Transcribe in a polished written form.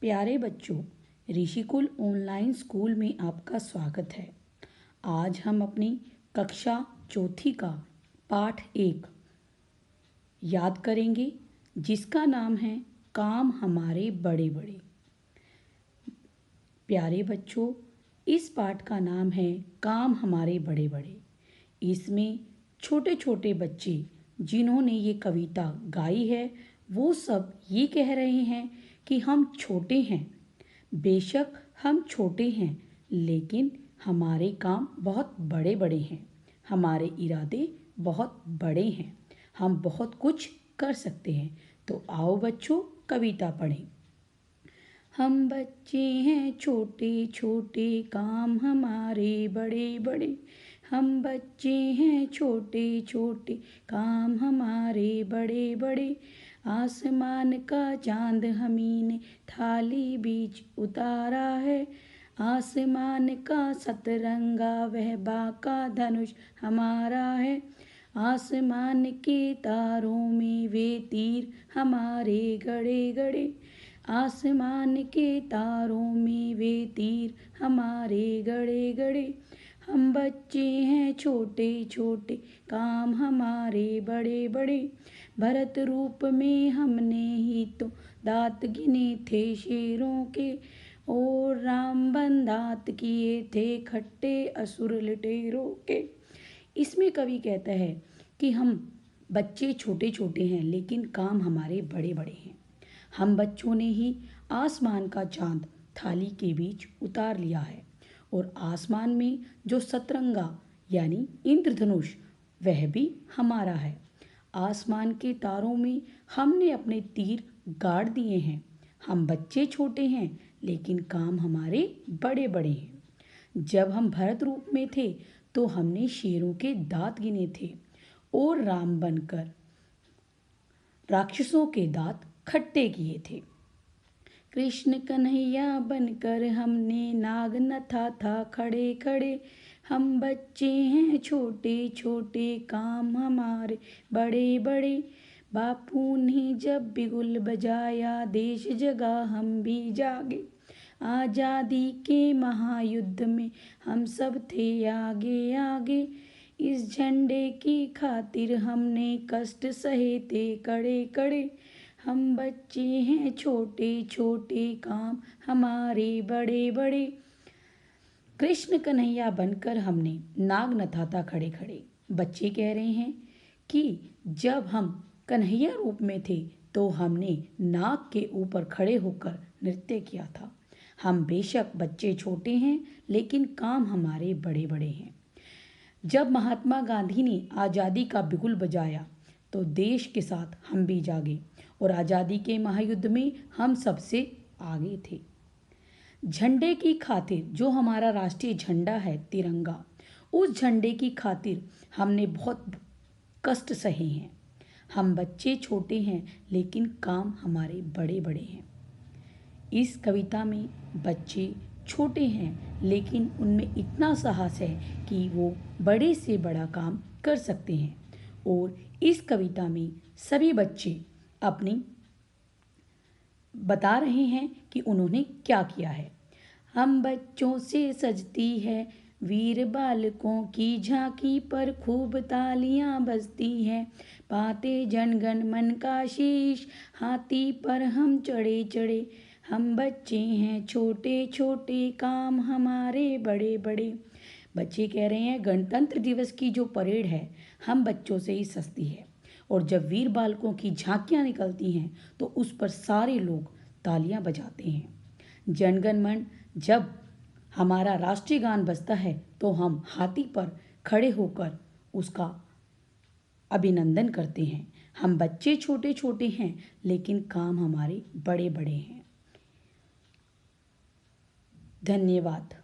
प्यारे बच्चों, Rishikul online school में आपका स्वागत है। आज हम अपनी कक्षा चौथी का पाठ 1 याद करेंगे, जिसका नाम है काम हमारे बड़े बड़े। प्यारे बच्चों, इस पाठ का नाम है काम हमारे बड़े बड़े। इसमें छोटे छोटे बच्चे जिन्होंने ये कविता गाई है, वो सब ये कह रहे हैं कि हम छोटे हैं। बेशक हम छोटे हैं, लेकिन हमारे काम बहुत बड़े बड़े हैं। हमारे इरादे बहुत बड़े हैं। हम बहुत कुछ कर सकते हैं। तो आओ बच्चों, कविता पढ़ें। हम बच्चे हैं छोटे छोटे, काम हमारे बड़े बड़े। हम बच्चे हैं छोटे छोटे, काम हमारे बड़े बड़े। आसमान का चांद हमी ने थाली बीच उतारा है। आसमान का सतरंगा वह बाका धनुष हमारा है। आसमान के तारों में वे तीर हमारे गड़े गड़े। आसमान के तारों में वे तीर हमारे गड़े गड़े। हम बच्चे हैं छोटे छोटे, काम हमारे बड़े बड़े। भरत रूप में हमने ही तो दांत गिने थे शेरों के, और राम बन दांत किए थे खट्टे असुर लुटेरों के। इसमें कवि कहता है कि हम बच्चे छोटे छोटे हैं, लेकिन काम हमारे बड़े बड़े हैं। हम बच्चों ने ही आसमान का चांद थाली के बीच उतार लिया है, और आसमान में जो सतरंगा यानी इंद्रधनुष, वह भी हमारा है। आसमान के तारों में हमने अपने तीर गाड़ दिए हैं। हम बच्चे छोटे हैं, लेकिन काम हमारे बड़े बड़े हैं। जब हम भरत रूप में थे तो हमने शेरों के दांत गिने थे, और राम बनकर राक्षसों के दांत खट्टे किए थे। कृष्ण कन्हैया बनकर हमने नाग नथा था खड़े खड़े। हम बच्चे हैं छोटे छोटे, काम हमारे बड़े बड़े। बापू ने जब बिगुल बजाया, देश जगा हम भी जागे। आज़ादी के महायुद्ध में हम सब थे आगे आगे। इस झंडे की खातिर हमने कष्ट सहे थे कड़े कड़े। हम बच्चे हैं छोटे छोटे, काम हमारे बड़े बड़े। कृष्ण कन्हैया बनकर हमने नाग नथा था खड़े खड़े। बच्चे कह रहे हैं कि जब हम कन्हैया रूप में थे तो हमने नाग के ऊपर खड़े होकर नृत्य किया था। हम बेशक बच्चे छोटे हैं, लेकिन काम हमारे बड़े बड़े हैं। जब महात्मा गांधी ने आज़ादी का बिगुल बजाया तो देश के साथ हम भी जागे, और आज़ादी के महायुद्ध में हम सबसे आगे थे। झंडे की खातिर, जो हमारा राष्ट्रीय झंडा है तिरंगा, उस झंडे की खातिर हमने बहुत कष्ट सहे हैं। हम बच्चे छोटे हैं, लेकिन काम हमारे बड़े बड़े हैं। इस कविता में बच्चे छोटे हैं, लेकिन उनमें इतना साहस है कि वो बड़े से बड़ा काम कर सकते हैं। और इस कविता में सभी बच्चे अपनी बता रहे हैं कि उन्होंने क्या किया है। हम बच्चों से सजती है वीर बालकों की झांकी पर, खूब तालियां बजती हैं पाते जनगण मन का शीश। हाथी पर हम चढ़े चढ़े, हम बच्चे हैं छोटे छोटे, काम हमारे बड़े बड़े। बच्चे कह रहे हैं गणतंत्र दिवस की जो परेड है, हम बच्चों से ही सजती है, और जब वीर बालकों की झांकियां निकलती हैं तो उस पर सारे लोग तालियां बजाते हैं। जनगण मन जब हमारा राष्ट्रीय गान बजता है तो हम हाथी पर खड़े होकर उसका अभिनंदन करते हैं। हम बच्चे छोटे छोटे हैं, लेकिन काम हमारे बड़े बड़े हैं। धन्यवाद।